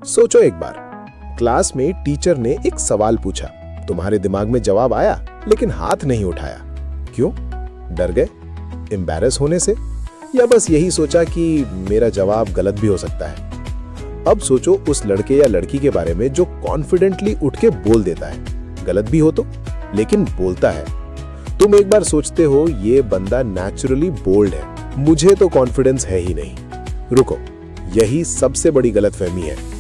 सोचो एक बार, क्लास में टीचर ने एक सवाल पूछा, तुम्हारे दिमाग में जवाब आया लेकिन हाथ नहीं उठाया। क्यों? डर गए? एम्बैरेस होने से? या बस यही सोचा कि मेरा जवाब गलत भी हो सकता है? अब सोचो उस लड़के या लड़की के बारे में जो कॉन्फिडेंटली उठ के बोल देता है, गलत भी हो तो, लेकिन बोलता है। तुम एक बार सोचते हो ये बंदा नेचुरली बोल्ड है, मुझे तो कॉन्फिडेंस है ही नहीं। रुको, यही सबसे बड़ी गलतफहमी है।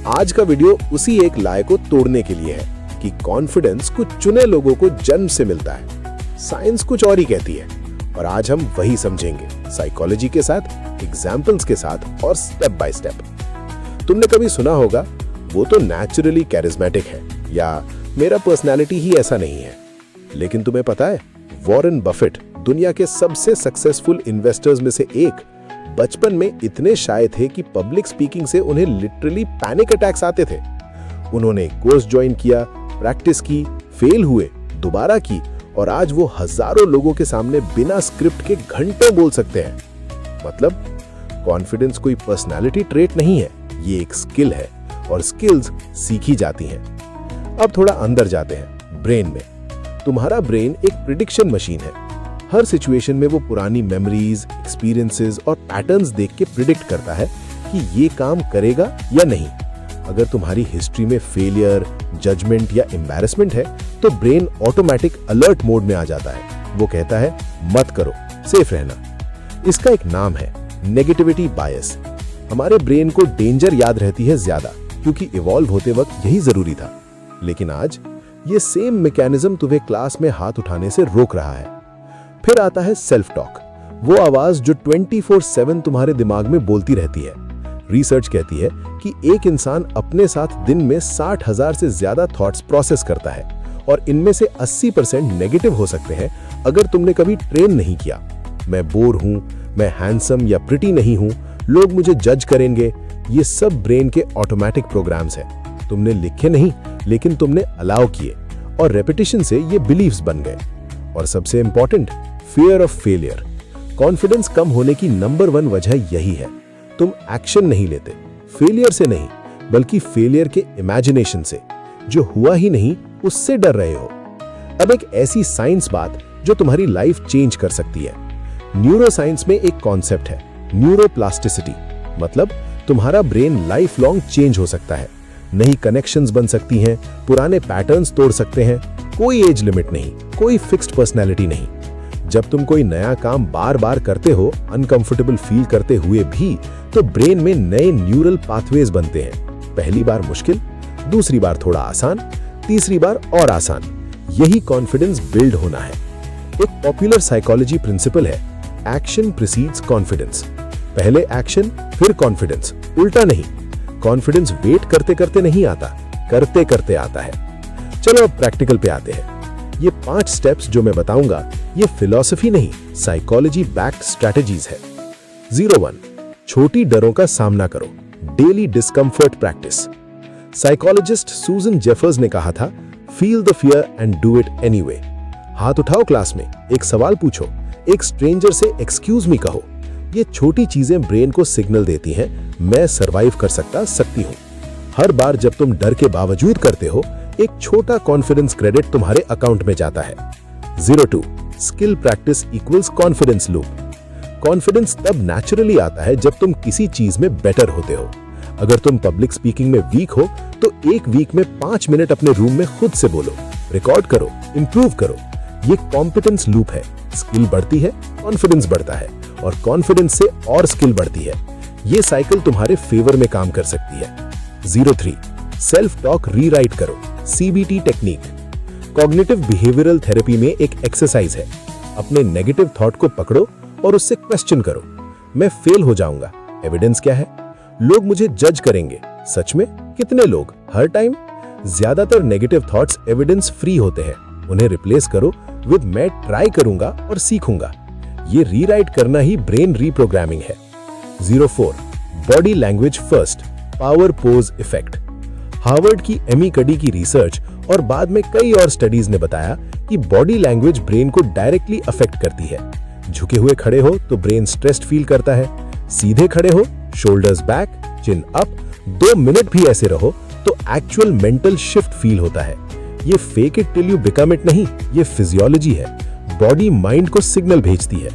आज का वीडियो उसी एक लाए को तोड़ने के लिए है कि कॉन्फिडेंस कुछ चुने लोगों को जन्म से मिलता है, साइंस कुछ और ही कहती है। और आज हम वही समझेंगे, साइकोलॉजी के साथ, एग्जाम्पल्स के साथ और स्टेप बाय स्टेप। तुमने कभी सुना होगा वो तो नेचुरली कैरिज्मेटिक है, या मेरा पर्सनालिटी ही ऐसा नहीं है। लेकिन तुम्हें पता है, वॉरेन बफेट दुनिया के सबसे सक्सेसफुल इन्वेस्टर्स में से एक, बचपन में इतने शाय थे कि पब्लिक स्पीकिंग से उन्हें लिटरली पैनिक अटैक्स आते थे। उन्होंने कोर्स ज्वाइन किया, प्रैक्टिस की, फेल हुए, दोबारा की, और आज वो हजारों लोगों के सामने बिना स्क्रिप्ट के घंटों बोल सकते हैं। मतलब कॉन्फिडेंस कोई पर्सनालिटी ट्रेट नहीं है, ये एक स्किल है, और स्किल्स सीखी जाती हैं। अब थोड़ा अंदर जाते हैं, ब्रेन में। तुम्हारा ब्रेन एक प्रिडिक्शन मशीन है। हर सिचुएशन में वो पुरानी मेमोरीज, एक्सपीरियंसेस और पैटर्न्स देख के प्रिडिक्ट करता है कि ये काम करेगा या नहीं। अगर तुम्हारी हिस्ट्री में फेलियर, जजमेंट या एम्बैरेसमेंट है, तो ब्रेन ऑटोमेटिक अलर्ट मोड में आ जाता है। वो कहता है मत करो, सेफ रहना। इसका एक नाम है नेगेटिविटी बायस। हमारे ब्रेन को डेंजर याद रहती है ज्यादा, क्योंकि इवॉल्व होते वक्त यही जरूरी था। लेकिन आज ये सेम मैकेनिज्म तुम्हें क्लास में हाथ उठाने से रोक रहा है। फिर आता है सेल्फ टॉक, वो आवाज जो 24/7 तुम्हारे दिमाग में बोलती रहती है। रिसर्च कहती है कि एक इंसान अपने साथ दिन में 60,000 से ज्यादा थॉट्स प्रोसेस करता है, और इनमें से 80% नेगेटिव हो सकते हैं अगर तुमने कभी ट्रेन नहीं किया। मैं बोर हूं, मैं हैंडसम या प्रिटी नहीं हूं, लोग मुझे जज करेंगे, ये सब ब्रेन के ऑटोमेटिक प्रोग्राम्स हैं। तुमने लिखे नहीं, लेकिन तुमने अलाउ किए, और रेपिटेशन से ये बिलीव्स बन गए। और सबसे important, fear of failure. Confidence कम होने की नंबर 1 वजह यही है। तुम एक्शन नहीं लेते, फेलियर से नहीं, बल्कि फेलियर के इमेजिनेशन से। जो हुआ ही नहीं उससे डर रहे हो। अब एक ऐसी साइंस बात जो तुम्हारी लाइफ चेंज कर सकती है। न्यूरो साइंस में एक कॉन्सेप्ट है, न्यूरोप्लास्टिसिटी। मतलब तुम्हारा ब्रेन लाइफ लॉन्ग चेंज हो सकता है, नई कनेक्शंस बन सकती हैं, पुराने पैटर्न्स तोड़ सकते हैं। कोई एज लिमिट नहीं, कोई फिक्स्ड पर्सनैलिटी नहीं। जब तुम कोई नया काम बार बार करते हो, अनकंफर्टेबल फील करते हुए भी, तो ब्रेन में नए न्यूरल पाथवेज बनते हैं। पहली बार मुश्किल, दूसरी बार थोड़ा आसान, तीसरी बार और आसान। यही कॉन्फिडेंस बिल्ड होना है। एक पॉपुलर साइकोलॉजी प्रिंसिपल है, एक्शन प्रीसीड्स कॉन्फिडेंस। पहले एक्शन फिर कॉन्फिडेंस, उल्टा नहीं। कॉन्फिडेंस वेट करते करते नहीं आता, करते करते आता है। चलो अब प्रैक्टिकल पे आते हैं। ये 5 स्टेप्स जो मैं बताऊंगा, ये फिलॉसफी नहीं, साइकोलॉजी बैक्ड स्ट्रैटेजीज है। 01, छोटी डरों का सामना करो, डेली डिस्कंफर्ट प्रैक्टिस। साइकोलॉजिस्ट सूजन जेफर्स ने कहा था, feel the fear and do it anyway. हाथ उठाओ क्लास में, एक सवाल पूछो, एक स्ट्रेंजर से एक्सक्यूज मी कहो। ये छोटी चीजें ब्रेन को सिग्नल देती हैं, मैं सरवाइव कर सकती हूँ। हर बार जब तुम डर के बावजूद करते हो, एक छोटा कॉन्फिडेंस क्रेडिट तुम्हारे अकाउंट में जाता है। 02, skill practice equals confidence loop. Confidence तब नेचुरली आता है जब तुम किसी चीज में बेटर होते हो। अगर तुम पब्लिक स्पीकिंग में वीक हो, तो एक वीक में 5 मिनट अपने रूम में खुद से बोलो, रिकॉर्ड करो, इंप्रूव करो। ये कॉम्पिटेंस लूप है। स्किल बढ़ती है, कॉन्फिडेंस बढ़ता है, और कॉन्फिडेंस से और स्किल बढ़ती है। ये साइकिल तुम्हारे फेवर में काम कर सकती है। 03, सेल्फ टॉक रीराइट करो, CBT technique. Cognitive behavioural therapy में एक एक्सरसाइज है। अपने नेगेटिव थॉट को पकड़ो और उससे क्वेश्चन करो। मैं फेल हो जाऊंगा, एविडेंस क्या है? लोग मुझे जज करेंगे, सच में? कितने लोग? हर टाइम? ज्यादातर नेगेटिव थॉट्स एविडेंस फ्री होते हैं। उन्हें रिप्लेस करो विद मैं ट्राई करूंगा और सीखूंगा। ये रीराइट करना ही ब्रेन रीप्रोग्रामिंग है। 04, body language first, power pose effect. Harvard की एमी कडी की रिसर्च और बाद में कई और स्टडीज ने बताया कि बॉडी लैंग्वेज ब्रेन को डायरेक्टली अफेक्ट करती है। झुके हुए खड़े हो तो ब्रेन स्ट्रेस्ड फील करता है, सीधे खड़े हो शोल्डर्स बैक, चिन अप 2 मिनट भी ऐसे रहो तो एक्चुअल मेंटल शिफ्ट फील होता है। ये fake it till you become it नहीं, ये फिजियोलॉजी है। बॉडी माइंड को सिग्नल भेजती है।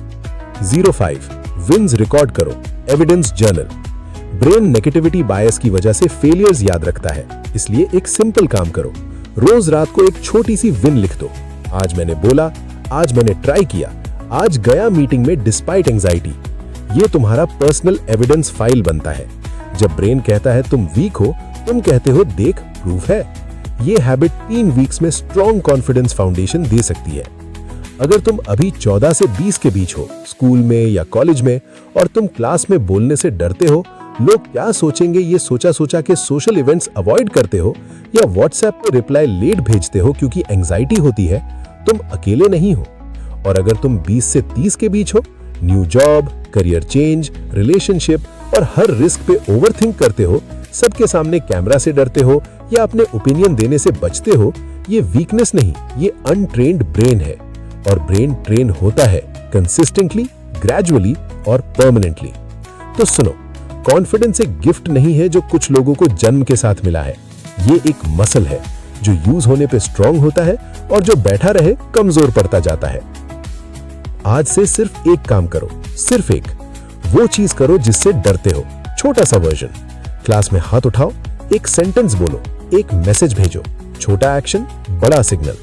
05 विन्स रिकॉर्ड करो, एविडेंस जर्नल। ब्रेन नेगेटिविटी बायस की वजह से फेलियर्स याद रखता है, इसलिए एक सिंपल काम करो, रोज रात को एक छोटी सी विन लिख दो। आज मैंने बोला, आज मैंने ट्राई किया, आज गया मीटिंग में डिस्पाइट एंजाइटी। ये तुम्हारा पर्सनल एविडेंस फाइल बनता है। जब ब्रेन कहता है तुम वीक हो, तुम कहते हो देख प्रूफ है। ये हैबिट 3 वीक्स में स्ट्रॉन्ग कॉन्फिडेंस फाउंडेशन दे सकती है। अगर तुम अभी 14 से 20 के बीच हो, स्कूल में या कॉलेज में, और तुम क्लास में बोलने से डरते हो, लोग क्या सोचेंगे ये सोचा के सोशल इवेंट्स अवॉइड करते हो, या व्हाट्सएप पे रिप्लाई लेट भेजते हो क्योंकि एंजाइटी होती है, तुम अकेले नहीं हो। और अगर तुम 20 से 30 के बीच हो, new job, career change, relationship और हर रिस्क पे ओवरथिंक करते हो, सबके सामने कैमरा से डरते हो या अपने ओपिनियन देने से बचते हो, ये वीकनेस नहीं, ये अनट्रेन्ड ब्रेन है। और ब्रेन ट्रेन होता है कंसिस्टेंटली, ग्रेजुअली और परमानेंटली। तो सुनो, कॉन्फिडेंस एक गिफ्ट नहीं है जो कुछ लोगों को जन्म के साथ मिला है। ये एक मसल है जो यूज होने पे स्ट्रांग होता है और जो बैठा रहे कमजोर पड़ता जाता है। आज से सिर्फ एक काम करो, सिर्फ एक। वो चीज करो जिससे डरते हो, छोटा सा वर्जन। क्लास में हाथ उठाओ, एक सेंटेंस बोलो, एक मैसेज भेजो, छोटा एक्शन, बड़ा सिग्नल।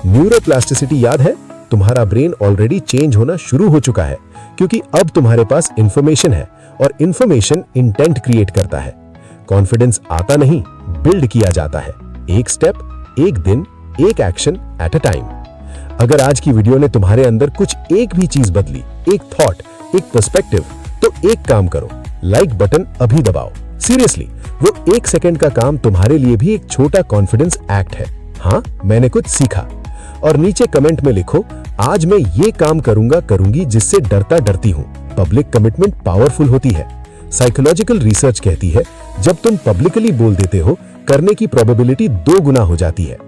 न्यूरोप्लास्टिसिटी याद है? तुम्हारा ब्रेन ऑलरेडी चेंज होना शुरू हो चुका है, क्योंकि अब तुम्हारे पास इंफॉर्मेशन है और इंफॉर्मेशन इंटेंट क्रिएट करता है। कॉन्फिडेंस आता नहीं, बिल्ड किया जाता है, एक स्टेप, एक दिन, एक एक्शन एट अ टाइम। अगर आज की वीडियो ने तुम्हारे अंदर कुछ एक भी चीज बदली, एक थॉट, एक पर्सपेक्टिव, तो एक काम करो, लाइक बटन अभी दबाओ। सीरियसली, वो 1 सेकंड का काम तुम्हारे लिए भी एक छोटा कॉन्फिडेंस एक्ट है। हाँ, मैंने कुछ सीखा। और नीचे कमेंट में लिखो, आज मैं ये काम करूंगी जिससे डरती हूँ। पब्लिक कमिटमेंट पावरफुल होती है। साइकोलॉजिकल रिसर्च कहती है, जब तुम पब्लिकली बोल देते हो, करने की प्रोबेबिलिटी 2 गुना हो जाती है।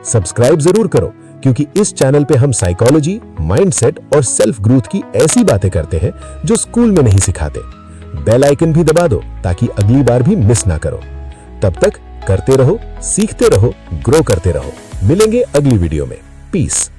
सब्सक्राइब जरूर करो, क्योंकि इस चैनल पे हम साइकोलॉजी, माइंडसेट और सेल्फ ग्रोथ की ऐसी बातें करते हैं जो स्कूल में नहीं सिखाते। बेल आइकन भी दबा दो ताकि अगली बार भी मिस ना करो। तब तक करते रहो, सीखते रहो, ग्रो करते रहो। मिलेंगे अगली वीडियो में। पीस।